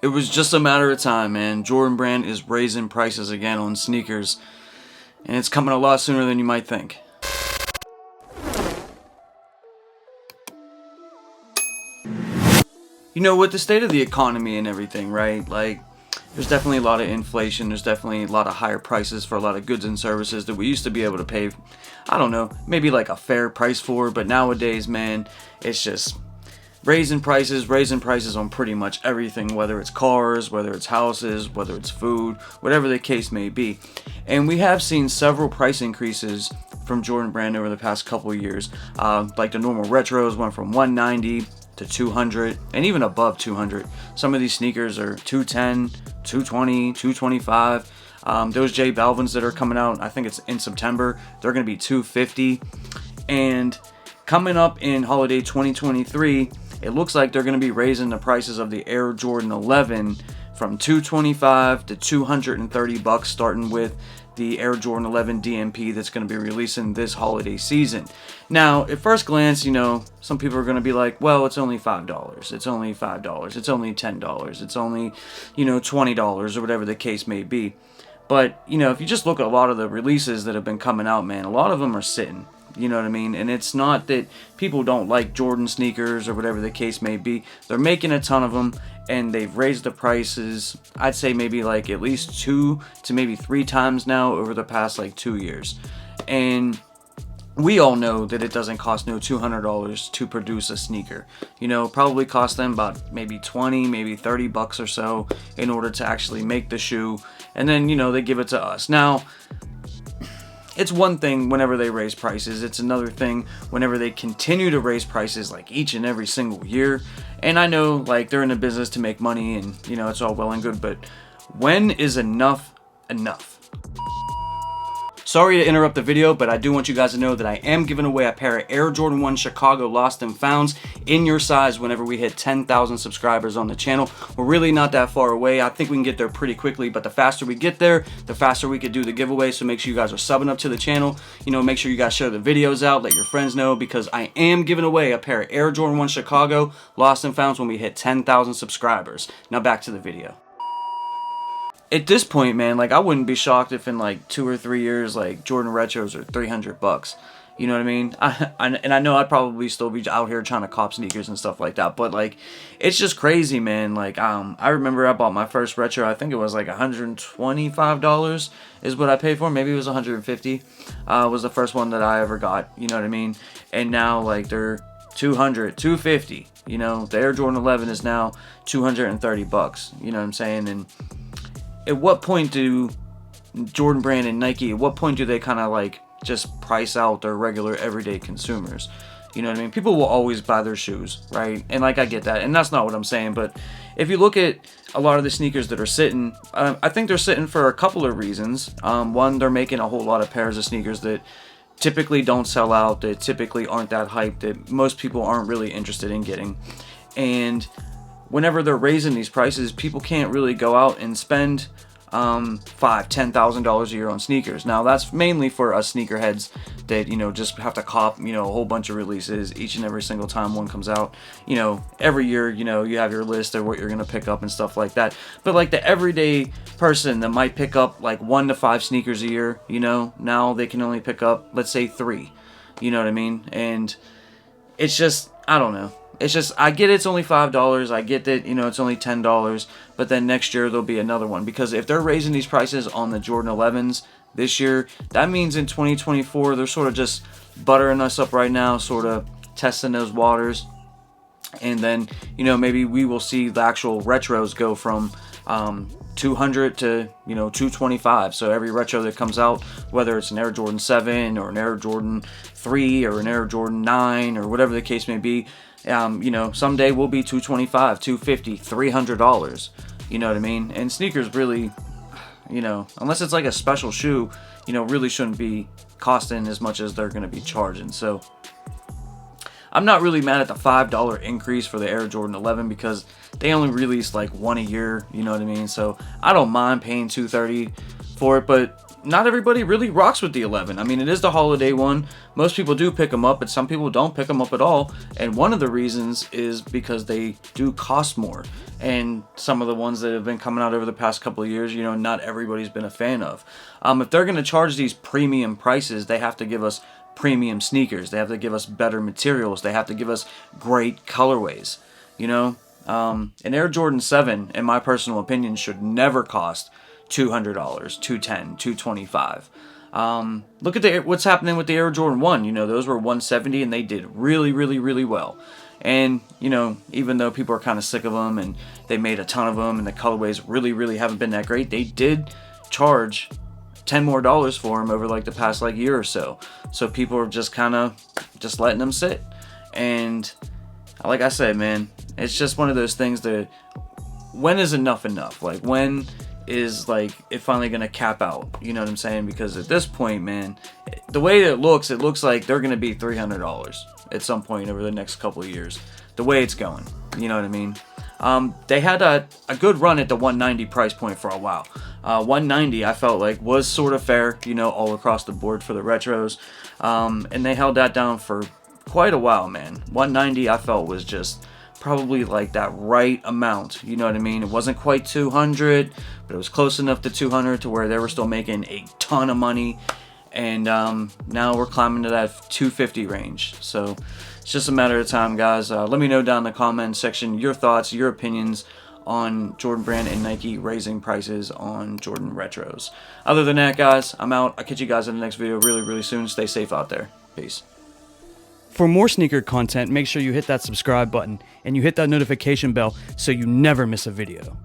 It was just a matter of time, man. Jordan Brand is raising prices again on sneakers, and it's coming a lot sooner than you might think. You know, with the state of the economy and everything, right? Like, there's definitely a lot of inflation. There's definitely a lot of higher prices for a lot of goods and services that we used to be able to pay, I don't know, maybe like a fair price for. But nowadays, man, it's just raising prices on pretty much everything, whether it's cars, whether it's houses, whether it's food, whatever the case may be. And we have seen several price increases from Jordan Brand over the past couple of years. Like the normal retros went from $190 to $200 and even above $200. Some of these sneakers are $210, $220, $225. Those J Balvins that are coming out, I think it's in September, they're going to be $250. And coming up in holiday 2023, it looks like they're going to be raising the prices of the Air Jordan 11 from $225 to $230, starting with the Air Jordan 11 DMP that's going to be releasing this holiday season. Now, at first glance, you know, some people are going to be like, well, it's only $5. It's only $5. It's only $10. It's only, you know, $20 or whatever the case may be. But, you know, if you just look at a lot of the releases that have been coming out, man, a lot of them are sitting. You know what I mean? And it's not that people don't like Jordan sneakers or whatever the case may be. They're making a ton of them, and they've raised the prices, I'd say maybe like at least 2 to maybe 3 times now over the past like 2 years. And we all know that it doesn't cost no $200 to produce a sneaker. You know, probably cost them about maybe 20, maybe $30 or so in order to actually make the shoe. And then, you know, they give it to us. Now, it's one thing whenever they raise prices. It's another thing whenever they continue to raise prices like each and every single year. And I know like they're in the business to make money and, you know, it's all well and good, but when is enough enough? Sorry to interrupt the video, but I do want you guys to know that I am giving away a pair of Air Jordan 1 Chicago Lost and Founds in your size whenever we hit 10,000 subscribers on the channel. We're really not that far away. I think we can get there pretty quickly, but the faster we get there, the faster we could do the giveaway. So make sure you guys are subbing up to the channel. You know, make sure you guys share the videos out, let your friends know, because I am giving away a pair of Air Jordan 1 Chicago Lost and Founds when we hit 10,000 subscribers. Now back to the video. At this point, man, like I wouldn't be shocked if in like 2 or 3 years, like Jordan Retros are $300. You know what I mean? And I know I'd probably still be out here trying to cop sneakers and stuff like that. But like, it's just crazy, man. Like, I remember I bought my first retro. I think it was like $125 is what I paid for. Maybe it was $150. Was the first one that I ever got. You know what I mean? And now like they're $200, $250. You know, the Air Jordan 11 is now $230. You know what I'm saying? And at what point do Jordan Brand and Nike, at what point do they kind of like just price out their regular everyday consumers? You know what I mean? People will always buy their shoes, right? And like I get that, and that's not what I'm saying, but if you look at a lot of the sneakers that are sitting, I think they're sitting for a couple of reasons. One, they're making a whole lot of pairs of sneakers that typically don't sell out, that typically aren't that hyped, that most people aren't really interested in getting. And whenever they're raising these prices, people can't really go out and spend $5,000-$10,000 a year on sneakers. Now that's mainly for us sneakerheads that, you know, just have to cop, you know, a whole bunch of releases each and every single time one comes out. You know, every year, you know, you have your list of what you're gonna pick up and stuff like that. But like the everyday person that might pick up like 1 to 5 sneakers a year, you know, now they can only pick up, let's say 3. You know what I mean? And it's just, I don't know. It's just, I get it's only $5. I get that, you know, it's only $10. But then next year there'll be another one. Because if they're raising these prices on the Jordan 11s this year, that means in 2024 they're sort of just buttering us up right now, sort of testing those waters. And then, you know, maybe we will see the actual retros go from 200 to, you know, 225. So every retro that comes out, whether it's an Air Jordan 7 or an Air Jordan 3 or an Air Jordan 9 or whatever the case may be, you know, someday will be $225, $250, $300. You know what I mean? And sneakers really, you know, unless it's like a special shoe, you know, really shouldn't be costing as much as they're going to be charging. So I'm not really mad at the $5 increase for the Air Jordan 11 because they only release like one a year. You know what I mean? So I don't mind paying $230 for it, but not everybody really rocks with the 11. I mean, it is the holiday one. Most people do pick them up, but some people don't pick them up at all. And one of the reasons is because they do cost more. And some of the ones that have been coming out over the past couple of years, you know, not everybody's been a fan of. If they're going to charge these premium prices, they have to give us premium sneakers. They have to give us better materials. They have to give us great colorways, you know. An Air Jordan 7, in my personal opinion, should never cost $200, $210, $225. Look at what's happening with the Air Jordan 1. You know, those were $170 and they did really, really, really well. And, you know, even though people are kind of sick of them and they made a ton of them and the colorways really, really haven't been that great, they did charge $10 more for them over like the past like year or so. So people are just kind of just letting them sit. And like I said, man, it's just one of those things that, when is enough enough? Like, when is like it finally gonna cap out? You know what I'm saying? Because at this point, man, the way it looks like they're gonna be $300 at some point over the next couple of years. The way it's going, you know what I mean? They had a good run at the 190 price point for a while. 190 I felt like was sort of fair, you know, all across the board for the retros. And they held that down for quite a while, man. 190 I felt was just probably like that right amount, you know what I mean? It wasn't quite 200, but it was close enough to 200 to where they were still making a ton of money. And now we're climbing to that 250 range. So it's just a matter of time, guys. Let me know down in the comment section your thoughts, your opinions on Jordan Brand and Nike raising prices on Jordan retros. Other than that, guys, I'm out. I'll catch you guys in the next video really, really soon. Stay safe out there. Peace. For more sneaker content, make sure you hit that subscribe button and you hit that notification bell so you never miss a video.